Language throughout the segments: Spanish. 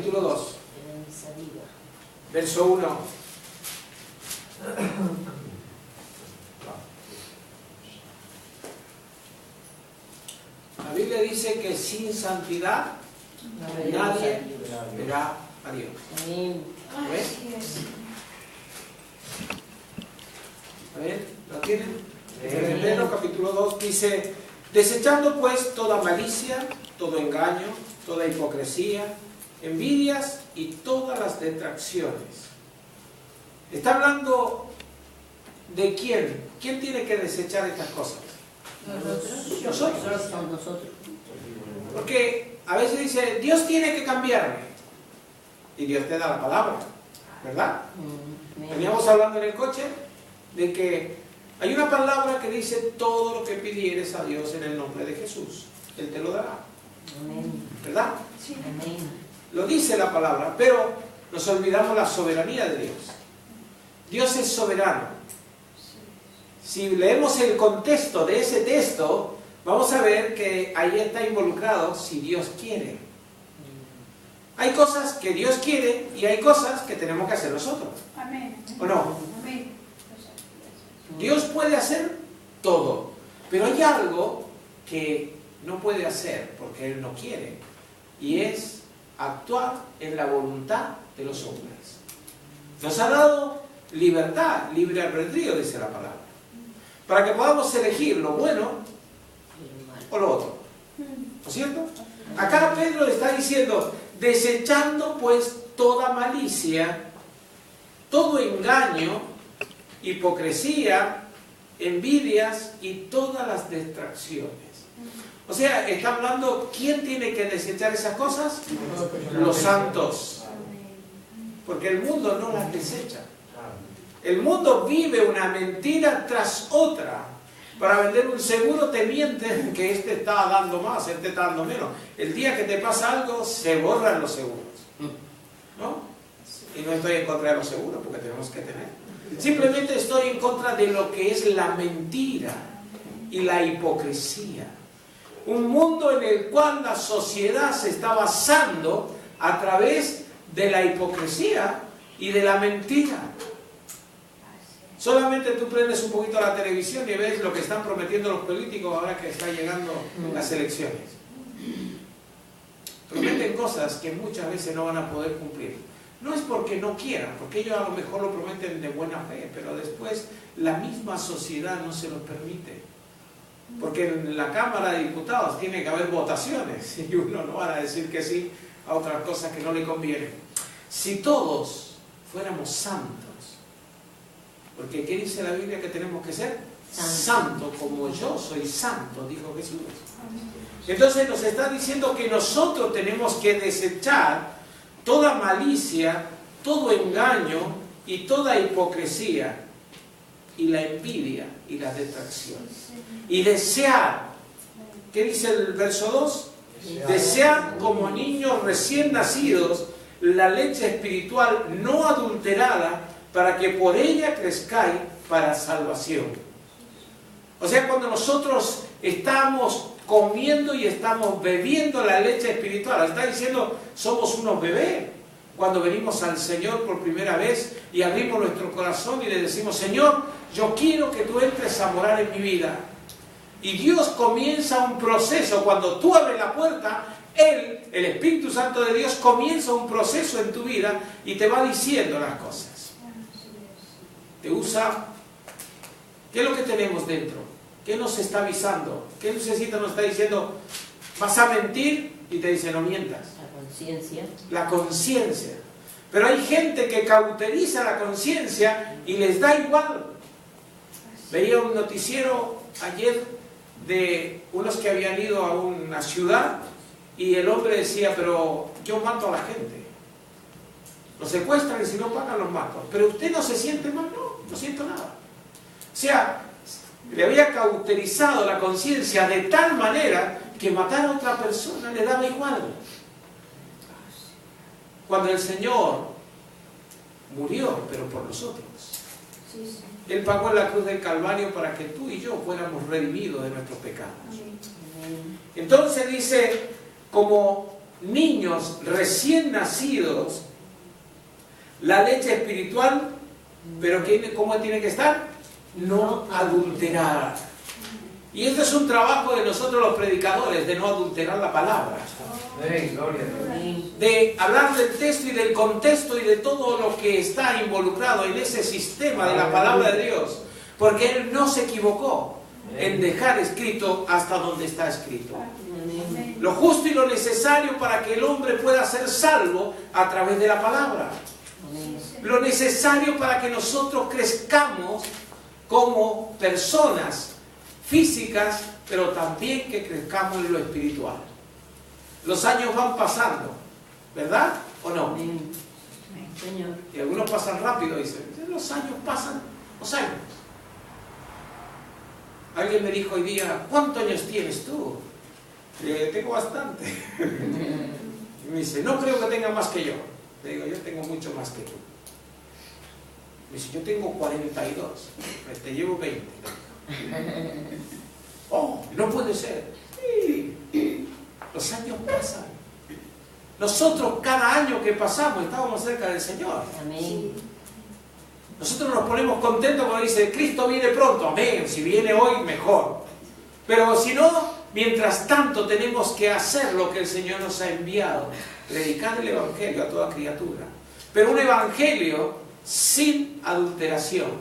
capítulo 2, verso 1. La Biblia dice que sin santidad nadie verá a Dios. ¿Ves? A ver, ¿lo tienen? Hebreos capítulo 2 dice: desechando pues toda malicia, todo engaño, toda hipocresía, envidias y todas las detracciones. Está hablando de quién. ¿Quién tiene que desechar estas cosas? Nosotros. Porque a veces dice, Dios tiene que cambiarme. Y Dios te da la palabra, ¿verdad? Veníamos hablando en el coche de que hay una palabra que dice: todo lo que pidieres a Dios en el nombre de Jesús, Él te lo dará. ¿Verdad? Sí. Lo dice la palabra, pero nos olvidamos la soberanía de Dios. Dios es soberano. Si leemos el contexto de ese texto, vamos a ver que ahí está involucrado si Dios quiere. Hay cosas que Dios quiere y hay cosas que tenemos que hacer nosotros. Amén. ¿O no? Amén. Dios puede hacer todo, pero hay algo que no puede hacer porque Él no quiere, y es actuar en la voluntad de los hombres. Nos ha dado libertad, libre albedrío, dice la palabra, para que podamos elegir lo bueno o lo otro. ¿No es cierto? Acá Pedro está diciendo: desechando pues toda malicia, todo engaño, hipocresía, envidias y todas las distracciones. O sea, está hablando, ¿quién tiene que desechar esas cosas? Los santos. Porque el mundo no las desecha. El mundo vive una mentira tras otra. Para vender un seguro te mienten que este está dando más, este está dando menos. El día que te pasa algo, se borran los seguros, ¿no? Y no estoy en contra de los seguros, porque tenemos que tener. Simplemente estoy en contra de lo que es la mentira y la hipocresía. Un mundo en el cual la sociedad se está basando a través de la hipocresía y de la mentira. Solamente tú prendes un poquito la televisión y ves lo que están prometiendo los políticos ahora que están llegando las elecciones. Prometen cosas que muchas veces no van a poder cumplir. No es porque no quieran, porque ellos a lo mejor lo prometen de buena fe, pero después la misma sociedad no se lo permite. Porque en la Cámara de Diputados tiene que haber votaciones y uno no va a decir que sí a otras cosas que no le convienen. Si todos fuéramos santos, porque ¿qué dice la Biblia que tenemos que ser? Santo, como yo soy santo, dijo Jesús. Entonces nos está diciendo que nosotros tenemos que desechar toda malicia, todo engaño y toda hipocresía y la envidia y las detracciones. Y desear, ¿qué dice el verso 2? Desear como niños recién nacidos la leche espiritual no adulterada, para que por ella crezcáis para salvación. O sea, cuando nosotros estamos comiendo y estamos bebiendo la leche espiritual, está diciendo, somos unos bebés. Cuando venimos al Señor por primera vez y abrimos nuestro corazón y le decimos: Señor, yo quiero que tú entres a morar en mi vida. Y Dios comienza un proceso. Cuando tú abres la puerta, Él, el Espíritu Santo de Dios, comienza un proceso en tu vida y te va diciendo las cosas. Te usa. ¿Qué es lo que tenemos dentro? ¿Qué nos está avisando? ¿Qué necesita? Nos está diciendo: vas a mentir, y te dice: no mientas. La conciencia. La conciencia. Pero hay gente que cauteriza la conciencia y les da igual. Veía un noticiero ayer de unos que habían ido a una ciudad y el hombre decía: pero yo mato a la gente. Los secuestran y si no pagan los mato. Pero usted no se siente mal. No siento nada. O sea, le había cauterizado la conciencia de tal manera que matar a otra persona le daba igual. Cuando el Señor murió, pero por nosotros. Él pagó en la cruz del Calvario para que tú y yo fuéramos redimidos de nuestros pecados. Entonces dice, como niños recién nacidos la leche espiritual, pero ¿cómo tiene que estar? No adulterada. Y este es un trabajo de nosotros los predicadores, de no adulterar la palabra. De hablar del texto y del contexto y de todo lo que está involucrado en ese sistema de la palabra de Dios. Porque Él no se equivocó en dejar escrito hasta donde está escrito. Lo justo y lo necesario para que el hombre pueda ser salvo a través de la palabra. Lo necesario para que nosotros crezcamos como personas físicas, pero también que crezcamos en lo espiritual. Los años van pasando, ¿verdad? ¿O no? Señor. Y algunos pasan rápido, dicen, los años pasan, los años. Alguien me dijo hoy día, ¿cuántos años tienes tú? Tengo bastante. Y me dice, no creo que tenga más que yo. Le digo, yo tengo mucho más que tú. Me dice, yo tengo 42. Te llevo 20. Oh, no puede ser. Sí. Los años pasan. Nosotros cada año que pasamos estábamos cerca del Señor. Amén. Nosotros nos ponemos contentos cuando dice, Cristo viene pronto. Amén. Si viene hoy, mejor. Pero si no, mientras tanto tenemos que hacer lo que el Señor nos ha enviado. Predicar el Evangelio a toda criatura. Pero un Evangelio sin adulteración.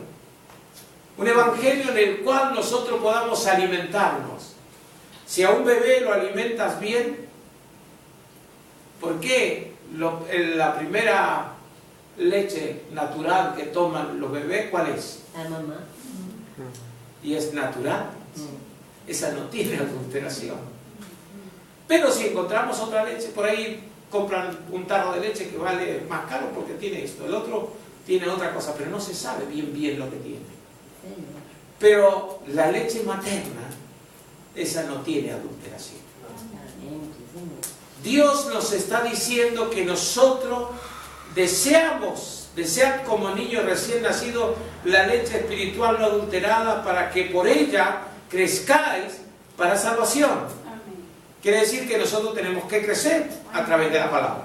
Un Evangelio en el cual nosotros podamos alimentarnos. Si a un bebé lo alimentas bien, ¿por qué la primera leche natural que toman los bebés, cuál es? La mamá. Y es natural. Esa no tiene adulteración. Pero si encontramos otra leche, por ahí compran un tarro de leche que vale más caro porque tiene esto, el otro tiene otra cosa, pero no se sabe bien lo que tiene. Pero la leche materna, esa no tiene adulteración. Dios nos está diciendo que nosotros desean como niños recién nacidos la leche espiritual no adulterada para que por ella crezcáis para salvación. Quiere decir que nosotros tenemos que crecer a través de la palabra.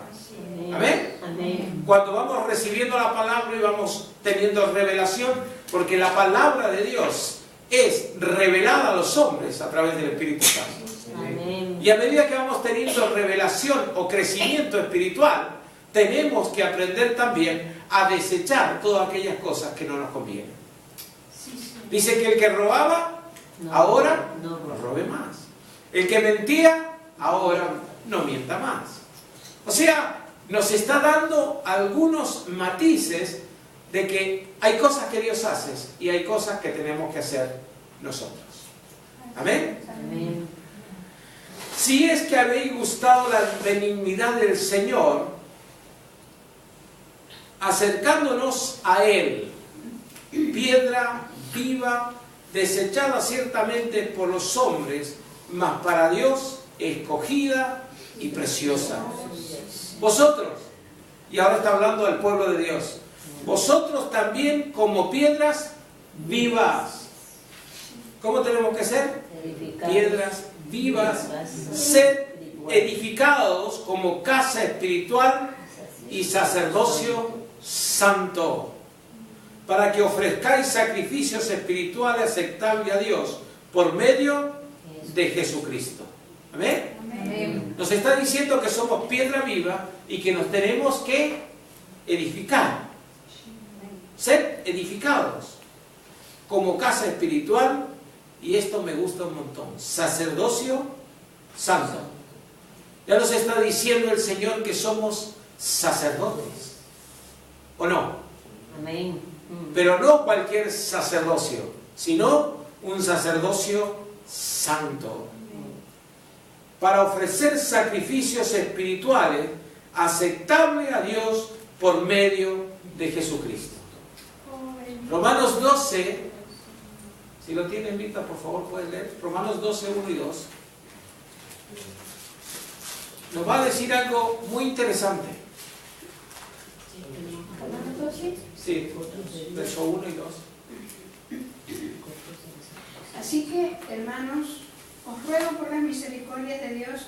¿Amén? Amén. Cuando vamos recibiendo la palabra y vamos teniendo revelación, porque la palabra de Dios es revelada a los hombres a través del Espíritu Santo. Amén. Y a medida que vamos teniendo revelación o crecimiento espiritual, tenemos que aprender también a desechar todas aquellas cosas que no nos convienen. Dice que el que robaba, ahora no robe más. El que mentía, ahora no mienta más. O sea, nos está dando algunos matices de que hay cosas que Dios hace y hay cosas que tenemos que hacer nosotros. ¿Amén? Amén. Si es que habéis gustado la benignidad del Señor, acercándonos a Él, piedra viva, desechada ciertamente por los hombres, mas para Dios escogida y preciosa. Vosotros, y ahora está hablando del pueblo de Dios, vosotros también como piedras vivas. ¿Cómo tenemos que ser? Piedras vivas, sed edificados como casa espiritual y sacerdocio santo, para que ofrezcáis sacrificios espirituales aceptables a Dios por medio de Jesucristo. ¿Amén? Amén. Nos está diciendo que somos piedra viva y que nos tenemos que edificar. Ser edificados como casa espiritual, y esto me gusta un montón, sacerdocio santo. Ya nos está diciendo el Señor que somos sacerdotes, ¿o no? Amén. Pero no cualquier sacerdocio, sino un sacerdocio santo, para ofrecer sacrificios espirituales aceptables a Dios por medio de Jesucristo. Romanos 12, si lo tienen vista, por favor, pueden leer. Romanos 12, 1 y 2. Nos va a decir algo muy interesante. Sí, verso 1 y 2. Así que, hermanos, os ruego por las misericordias de Dios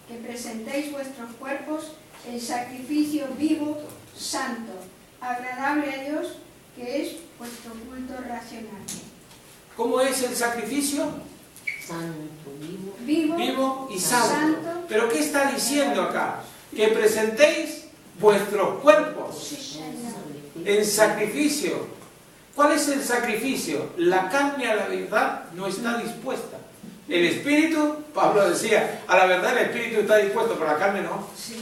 que presentéis vuestros cuerpos en sacrificio vivo, santo, agradable a Dios, que es vuestro culto racional. ¿Cómo es el sacrificio? Santo, vivo. Vivo Y santo. santo. ¿Pero qué está diciendo acá? Que presentéis vuestros cuerpos Sí, Señor. en sacrificio. ¿Cuál es el sacrificio? La carne a la verdad no está dispuesta. El espíritu, Pablo decía, a la verdad el espíritu está dispuesto, pero la carne no. Sí.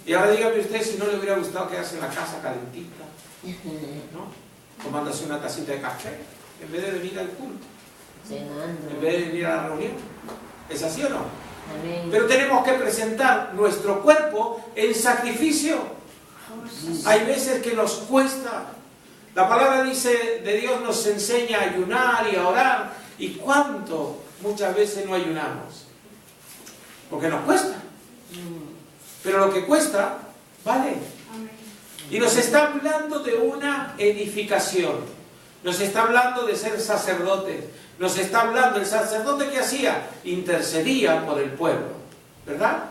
Y ahora dígame usted si no le hubiera gustado quedarse en la casa calentita, ¿no? Tomándose una tacita de café, en vez de venir al culto, Cenando. en vez de venir a la reunión. ¿Es así o no? Amén. Pero tenemos que presentar nuestro cuerpo en sacrificio. Hay veces que nos cuesta. La palabra dice de Dios nos enseña a ayunar y a orar. ¿Y cuánto muchas veces no ayunamos? Porque nos cuesta. Pero lo que cuesta, vale. Amén. Y nos está hablando de una edificación. Nos está hablando de ser sacerdotes. Nos está hablando, el sacerdote que hacía, intercedía por el pueblo. ¿Verdad?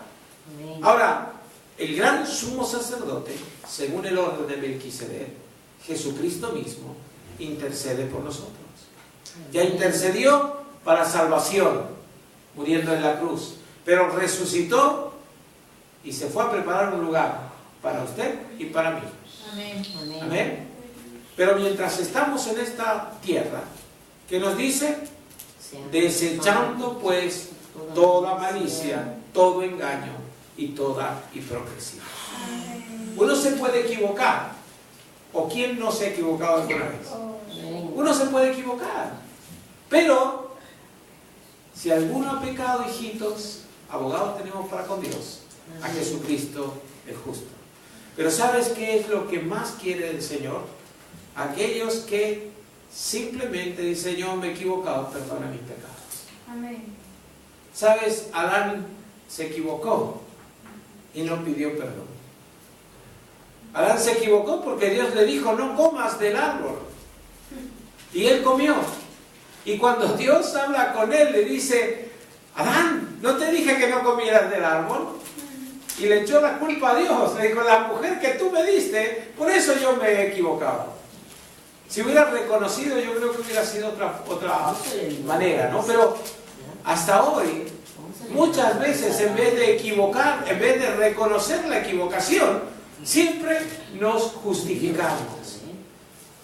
Amén. Ahora, el gran sumo sacerdote, según el orden de Melquisedec, Jesucristo mismo, intercede por nosotros. Ya intercedió para salvación, muriendo en la cruz, pero resucitó y se fue a preparar un lugar para usted y para mí. Amén. Amén. Amén. Pero mientras estamos en esta tierra, ¿qué nos dice? Desechando pues toda malicia, todo engaño y toda hipocresía. Uno se puede equivocar. ¿O quién no se ha equivocado alguna vez? Amén. Uno se puede equivocar. Pero, si alguno ha pecado, hijitos, abogados tenemos para con Dios, a Jesucristo el justo. Pero ¿sabes qué es lo que más quiere el Señor? Aquellos que simplemente dicen, Señor, me he equivocado, perdona mis pecados. Amén. ¿Sabes? Adán se equivocó y no pidió perdón. Adán se equivocó porque Dios le dijo, no comas del árbol. Y él comió. Y cuando Dios habla con él, le dice, Adán, ¿no te dije que no comieras del árbol? Y le echó la culpa a Dios. Le dijo, la mujer que tú me diste, por eso yo me he equivocado. Si hubiera reconocido, yo creo que hubiera sido otra manera, ¿no? Pero hasta hoy, muchas veces en vez de equivocar, en vez de reconocer la equivocación, siempre nos justificamos.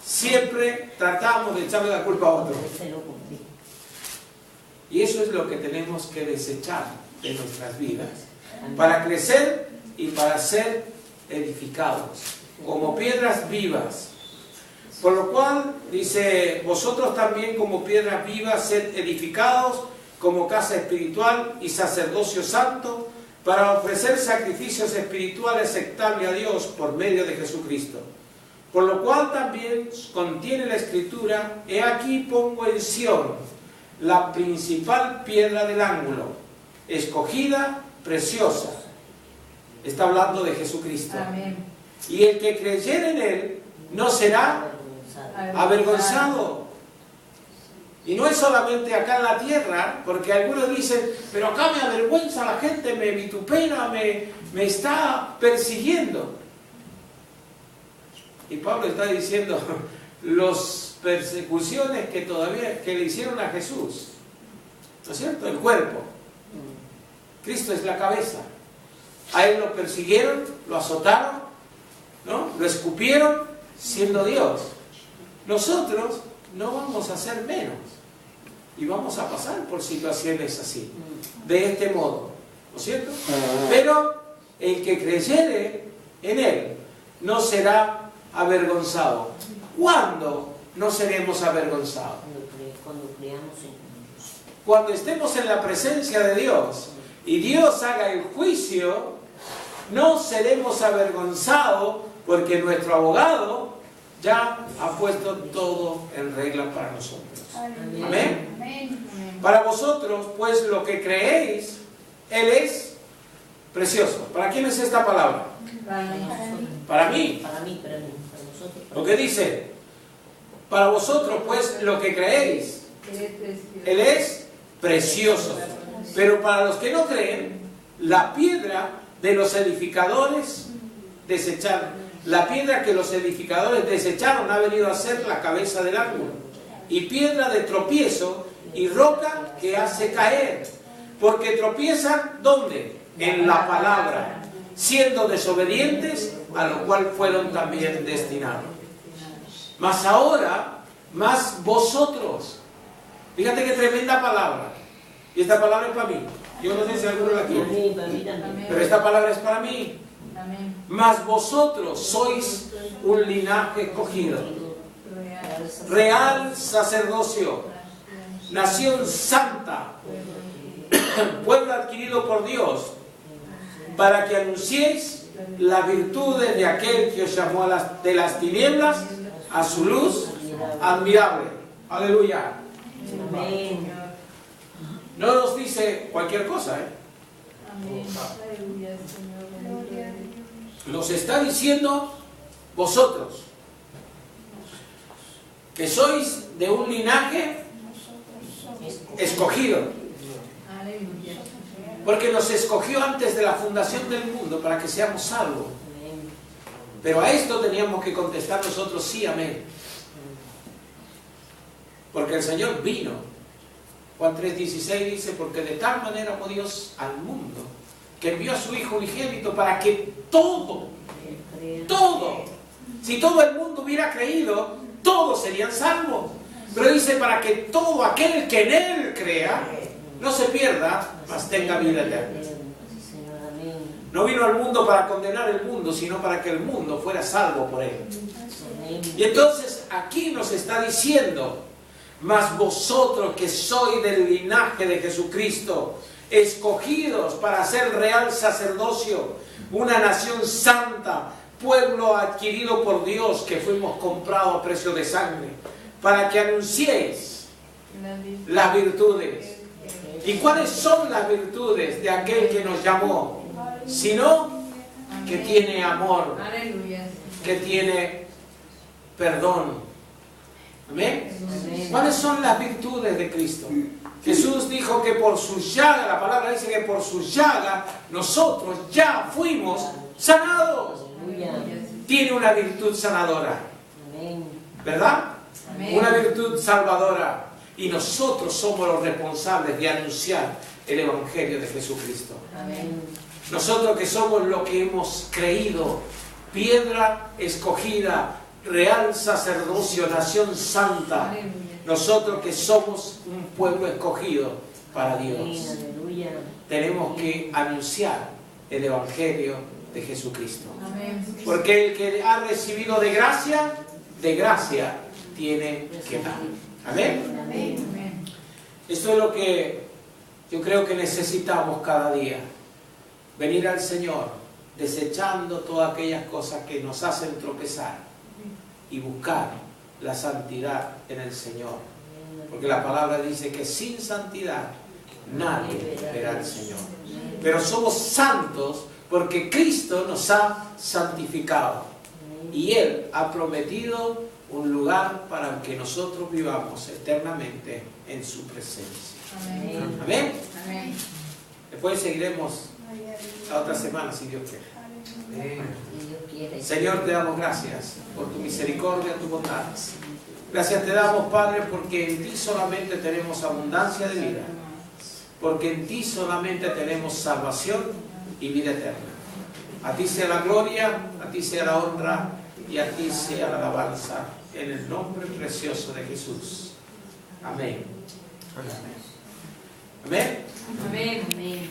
Siempre tratamos de echarle la culpa a otro. Y eso es lo que tenemos que desechar de nuestras vidas, para crecer y para ser edificados, como piedras vivas. Por lo cual, dice, vosotros también como piedras vivas, sed edificados como casa espiritual y sacerdocio santo, para ofrecer sacrificios espirituales aceptables a Dios por medio de Jesucristo. Por lo cual también contiene la Escritura, he aquí pongo en Sión la principal piedra del ángulo, escogida, preciosa. Está hablando de Jesucristo. Amén. Y el que creyere en Él no será avergonzado. Y no es solamente acá en la tierra, porque algunos dicen, pero acá me avergüenza la gente, me vitupera, me está persiguiendo. Y Pablo está diciendo, las persecuciones que le hicieron a Jesús, ¿no es cierto? El cuerpo. Cristo es la cabeza. A él lo persiguieron, lo azotaron, ¿no? Lo escupieron, siendo Dios. Nosotros no vamos a ser menos. Y vamos a pasar por situaciones así, de este modo, ¿no es cierto? Pero el que creyere en Él no será avergonzado. ¿Cuándo no seremos avergonzados? Cuando creamos en Dios. Cuando estemos en la presencia de Dios y Dios haga el juicio, no seremos avergonzados porque nuestro abogado ya ha puesto todo en regla para nosotros. Amén. Amén. Amén. Para vosotros, pues lo que creéis, Él es precioso. ¿Para quién es esta palabra? Para nosotros. Para mí. Para mí, para nosotros. Lo que dice, para vosotros, pues lo que creéis, Él es precioso. Pero para los que no creen, la piedra de los edificadores desecharon. La piedra que los edificadores desecharon ha venido a ser la cabeza del ángulo, y piedra de tropiezo y roca que hace caer, porque tropiezan ¿dónde? En la palabra, siendo desobedientes, a lo cual fueron también destinados. Mas ahora, más vosotros. Fíjate qué tremenda palabra. Y esta palabra es para mí. Yo no sé si alguno la quiere, pero esta palabra es para mí. Mas vosotros sois un linaje escogido, real sacerdocio, nación santa, pueblo adquirido por Dios, para que anunciéis las virtudes de aquel que os llamó de las tinieblas a su luz admirable. Aleluya. Amén. No nos dice cualquier cosa, Nos está diciendo vosotros, que sois de un linaje escogido. Porque nos escogió antes de la fundación del mundo para que seamos salvos. Pero a esto teníamos que contestar nosotros sí, amén. Porque el Señor vino. Juan 3:16 dice, porque de tal manera amó Dios al mundo, que envió a su Hijo unigénito para que todo, si todo el mundo hubiera creído, todos serían salvos. Pero dice, para que todo aquel que en Él crea, no se pierda, mas tenga vida eterna. No vino al mundo para condenar el mundo, sino para que el mundo fuera salvo por Él. Y entonces aquí nos está diciendo, mas vosotros que sois del linaje de Jesucristo, escogidos para ser real sacerdocio, una nación santa, pueblo adquirido por Dios, que fuimos comprados a precio de sangre, para que anunciéis las virtudes. ¿Y cuáles son las virtudes de aquel que nos llamó? Sino que tiene amor, que tiene perdón. ¿Amén? ¿Cuáles son las virtudes de Cristo? Jesús dijo que por su llaga, la palabra dice que por su llaga nosotros ya fuimos sanados. Tiene una virtud sanadora, ¿verdad? Una virtud salvadora. Y nosotros somos los responsables de anunciar el Evangelio de Jesucristo. Nosotros que somos lo que hemos creído, piedra escogida, real sacerdocio, nación santa. Nosotros que somos un pueblo escogido para Dios, tenemos que anunciar el Evangelio de Jesucristo. Porque el que ha recibido de gracia tiene que dar. Amén. Esto es lo que yo creo que necesitamos cada día. Venir al Señor desechando todas aquellas cosas que nos hacen tropezar y buscar la santidad en el Señor. Porque la palabra dice que sin santidad nadie verá al Señor. Pero somos santos porque Cristo nos ha santificado. Y Él ha prometido un lugar para que nosotros vivamos eternamente en su presencia. Amén. Después seguiremos la otra semana, si Dios quiere. Señor, te damos gracias por tu misericordia, tu bondad. Gracias te damos, Padre, porque en ti solamente tenemos abundancia de vida, porque en ti solamente tenemos salvación y vida eterna. A ti sea la gloria, a ti sea la honra y a ti sea la alabanza, en el nombre precioso de Jesús. Amén. Amén. Amén.